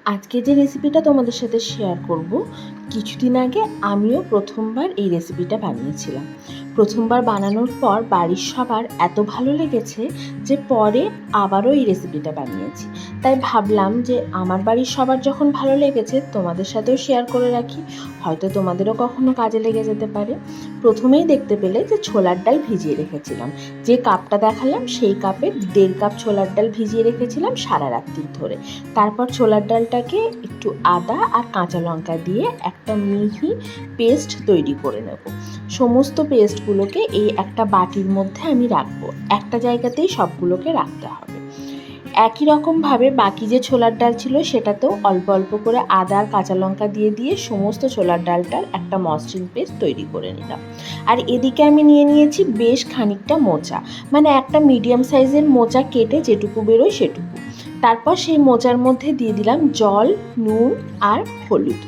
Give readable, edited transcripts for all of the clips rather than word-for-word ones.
আজকে যে রেসিপিটা তোমাদের সাথে শেয়ার করব, কিছুদিন আগে আমিও প্রথমবার এই রেসিপিটা বানিয়েছিলাম। প্রথমবার বানানোর পর বাড়ির সবার এত ভালো লেগেছে যে পরে আবারও এই রেসিপিটা বানিয়েছি। তাই ভাবলাম যে আমার বাড়ির সবার যখন ভালো লেগেছে তোমাদের সাথেও শেয়ার করে রাখি, হয়তো তোমাদেরও কখনো কাজে লেগে যেতে পারে। প্রথমেই দেখতে পেলে যে ছোলার ডাল ভিজিয়ে রেখেছিলাম। যে কাপটা দেখালাম সেই কাপে 1.5 কাপ ছোলার ডাল ভিজিয়ে রেখেছিলাম সারা রাত্রির ধরে। তারপর ছোলার ডালটাকে একটু আদা আর কাঁচা লঙ্কা দিয়ে একটা মিহি পেস্ট তৈরি করে নেব। সমস্ত পেস্টগুলোকে এই একটা বাটির মধ্যে আমি রাখবো, একটা জায়গাতেই সবগুলোকে রাখতে হবে। একই রকমভাবে বাকি যে ছোলার ডাল ছিল সেটাতেও অল্প অল্প করে আদা আর কাঁচা লঙ্কা দিয়ে দিয়ে সমস্ত ছোলার ডালটার একটা মসৃণ পেস্ট তৈরি করে নিলাম। আর এদিকে আমি নিয়ে নিয়েছি বেশ খানিকটা মোচা, মানে একটা মিডিয়াম সাইজের মোচা কেটে যেটুকু বেরোয় সেটুকু। তারপর সেই মোচার মধ্যে দিয়ে দিলাম জল, নুন আর হলুদ,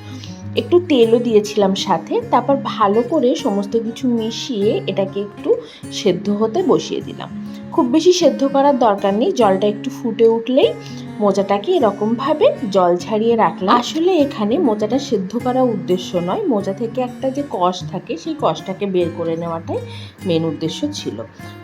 একটু তেলও দিয়েছিলাম সাথে। তারপর ভালো করে সমস্ত কিছু মিশিয়ে এটাকে একটু সেদ্ধ হতে বসিয়ে দিলাম। খুব বেশি সেদ্ধ করার দরকার নেই, জলটা একটু ফুটে উঠলেই মোচাটাকে এরকমভাবে জল ছাড়িয়ে রাখলাম। আসলে এখানে মোচাটা সেদ্ধ করা উদ্দেশ্য নয়, মোচা থেকে একটা যে কষ থাকে সেই কষটাকে বের করে নেওয়াটাই মেন উদ্দেশ্য ছিল।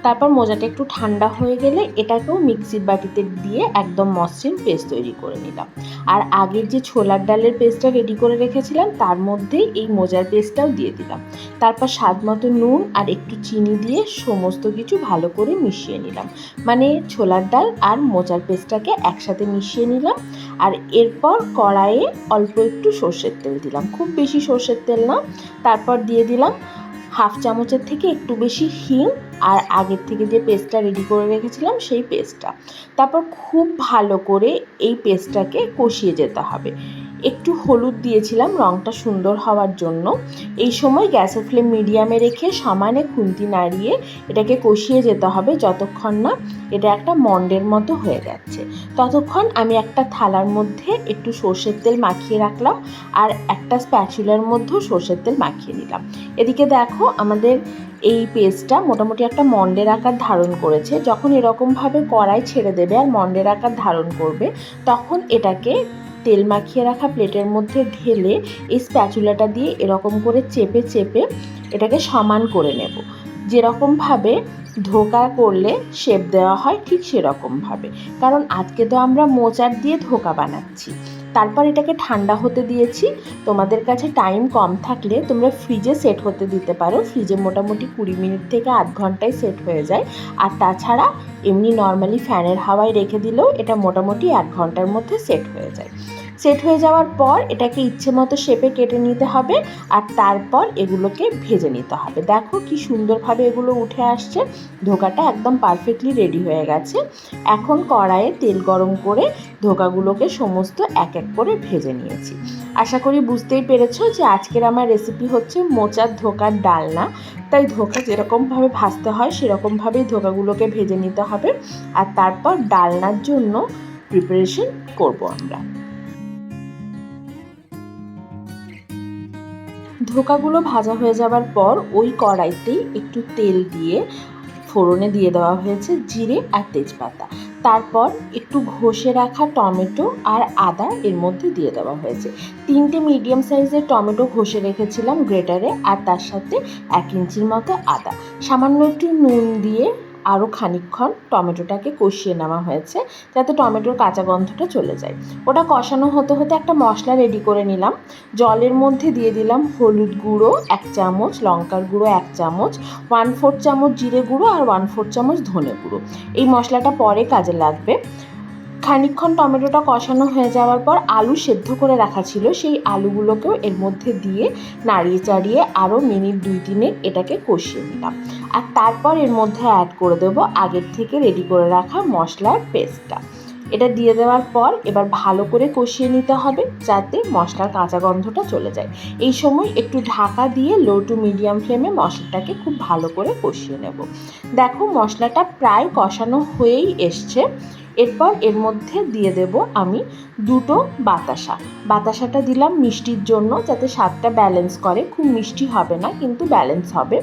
তারপর মোচাটা একটু ঠান্ডা হয়ে গেলে এটাকেও মিক্সির বাটিতে দিয়ে একদম মসৃণ পেস্ট তৈরি করে নিলাম। আর আগের যে ছোলার ডালের পেস্টটা রেডি করে রেখেছিলাম তার মধ্যেই এই মোচার পেস্টটাও দিয়ে দিলাম। তারপর স্বাদ মতো নুন আর একটু চিনি দিয়ে সমস্ত কিছু ভালো করে মিশিয়ে নিলাম, মানে ছোলার ডাল আর মোচার পেস্টটাকে একসাথে মিশিয়ে নিলাম। আর এরপর কড়াইয়ে অল্প একটু সর্ষের তেল দিলাম, খুব বেশি সর্ষের তেল না। তারপর দিয়ে দিলাম 1/2 চামচের থেকে একটু বেশি হিং আর আগের থেকে যে পেস্টটা রেডি করে রেখেছিলাম সেই পেস্টটা। তারপর খুব ভালো করে এই পেস্টটাকে কষিয়ে যেতে হবে। একটু হলুদ দিয়েছিলাম রঙটা সুন্দর হওয়ার জন্য। এই সময় গ্যাসের ফ্লেম মিডিয়ামে রেখে সমানে খুন্তি নাড়িয়ে এটাকে কষিয়ে যেতে হবে যতক্ষণ না এটা একটা মন্ডের মতো হয়ে যাচ্ছে। ততক্ষণ আমি একটা থালার মধ্যে একটু সর্ষের তেল মাখিয়ে রাখলাম আর একটা স্প্যাচুলার মধ্যেও সর্ষের তেল মাখিয়ে নিলাম। এদিকে দেখো আমাদের এই পেস্টটা মোটামুটি একটা মন্ডের আকার ধারণ করেছে। যখন এরকমভাবে কড়াই ছেড়ে দেবে আর মন্ডের আকার ধারণ করবে তখন এটাকে তেল মাখিয়ে রাখা প্লেটের মধ্যে ঢেলে এই স্প্যাচুলাটা দিয়ে এরকম করে চেপে চেপে এটাকে সমান করে নেব। যেরকমভাবে ধোকা করলে শেপ দেওয়া হয় ঠিক সেরকমভাবে, কারণ আজকে তো আমরা মোচার দিয়ে ধোকা বানাচ্ছি। তারপর এটাকে ঠান্ডা হতে দিয়েছি। তোমাদের কাছে টাইম কম থাকলে তোমরা ফ্রিজে সেট হতে দিতে পারো, ফ্রিজে মোটামুটি 20 মিনিট থেকে আধ ঘন্টায় সেট হয়ে যায়। আর তাছাড়া এমনি নর্মালি ফ্যানের হাওয়ায় রেখে দিলেও এটা মোটামুটি 1 ঘন্টার মধ্যে সেট হয়ে যায়। সেট হয়ে যাওয়ার পর এটাকে ইচ্ছে মতো শেপে কেটে নিতে হবে আর তারপর এগুলোকে ভেজে নিতে হবে। দেখো কি সুন্দরভাবে এগুলো উঠে আসছে, ধোকাটা একদম পারফেক্টলি রেডি হয়ে গেছে। এখন কড়াইয়ে তেল গরম করে ধোকাগুলোকে সমস্ত এক এক করে ভেজে নিয়েছি। আশা করি বুঝতেই পেরেছো যে আজকের আমার রেসিপি হচ্ছে মোচার ধোকার ডালনা। তাই ধোকা যেরকমভাবে ভাজতে হয় সেরকমভাবেই ধোকাগুলোকে ভেজে নিতে হবে আর তারপর ডালনার জন্য প্রিপারেশন করব আমরা। ধোকাগুলো ভাজা হয়ে যাওয়ার পর ওই কড়াইতেই একটু তেল দিয়ে ফোড়নে দিয়ে দেওয়া হয়েছে জিরে আর তেজপাতা। তারপর একটু ঘষে রাখা টমেটো আর আদা এর মধ্যে দিয়ে দেওয়া হয়েছে। 3টে মিডিয়াম সাইজের টমেটো ঘষে রেখেছিলাম গ্রেটারে, আর তার সাথে 1 ইঞ্চির মতো আদা। সামান্য একটু নুন দিয়ে আরও খানিকক্ষণ টমেটোটাকে কষিয়ে নেওয়া হয়েছে যাতে টমেটোর কাঁচা গন্ধটা চলে যায়। ওটা কষানো হতে হতে একটা মশলা রেডি করে নিলাম। জলের মধ্যে দিয়ে দিলাম হলুদ গুঁড়ো 1 চামচ, লঙ্কার গুঁড়ো 1 চামচ, 1/4 চামচ জিরে গুঁড়ো আর 1/4 চামচ ধনে গুঁড়ো। এই মশলাটা পরে কাজে লাগবে। খানিকক্ষণ টমেটোটা কষানো হয়ে যাওয়ার পর আলু সেদ্ধ করে রাখা ছিল, সেই আলুগুলোকেও এর মধ্যে দিয়ে নাড়িয়ে চাড়িয়ে আরও মিনিট 2-3 এটাকে কষিয়ে নিলাম। আর তারপর এর মধ্যে অ্যাড করে দেবো আগের থেকে রেডি করে রাখা মশলার পেস্টটা। এটা দিয়ে দেওয়ার পর এবার ভালো করে কষিয়ে নিতে হবে যাতে মশলার কাঁচা গন্ধটা চলে যায়। এই সময় একটু ঢাকা দিয়ে লো টু মিডিয়াম ফ্লেমে মশলাটাকে খুব ভালো করে কষিয়ে নেব। দেখো মশলাটা প্রায় কষানো হয়েই এসছে। এরপর এর মধ্যে দিয়ে দেব আমি 2টো বাতাসা। বাতাসাটা দিলাম মিষ্টির জন্য, যাতে স্বাদটা ব্যালেন্স করে। খুব মিষ্টি হবে না কিন্তু ব্যালেন্স হবে।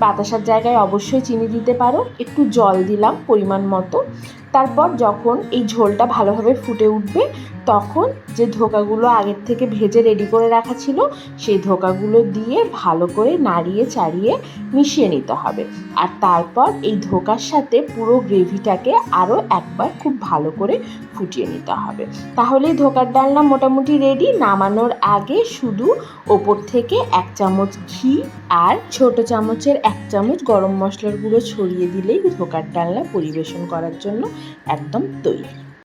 বাতাসার জায়গায় অবশ্যই চিনি দিতে পারো। একটু জল দিলাম পরিমাণ মতো। তারপর যখন এই ঝোলটা ভালোভাবে ফুটে উঠবে তখন যে ধোকাগুলো আগের থেকে ভেজে রেডি করে রাখা ছিল সেই ধোকাগুলো দিয়ে ভালো করে নাড়িয়ে চাড়িয়ে মিশিয়ে নিতে হবে। আর তারপর এই ধোকার সাথে পুরো গ্রেভিটাকে আরও একবার খুব ভালো করে ফুটিয়ে নিতে হবে। তাহলেই ধোকার ডালনা মোটামুটি রেডি। নামানোর আগে শুধু ওপর থেকে 1 চামচ ঘি আর ছোট চামচের 1 চামচ গরম মশলার গুঁড়ো ছড়িয়ে দিলেই ধোকার ডালনা পরিবেশন করার জন্য একদম তৈরি।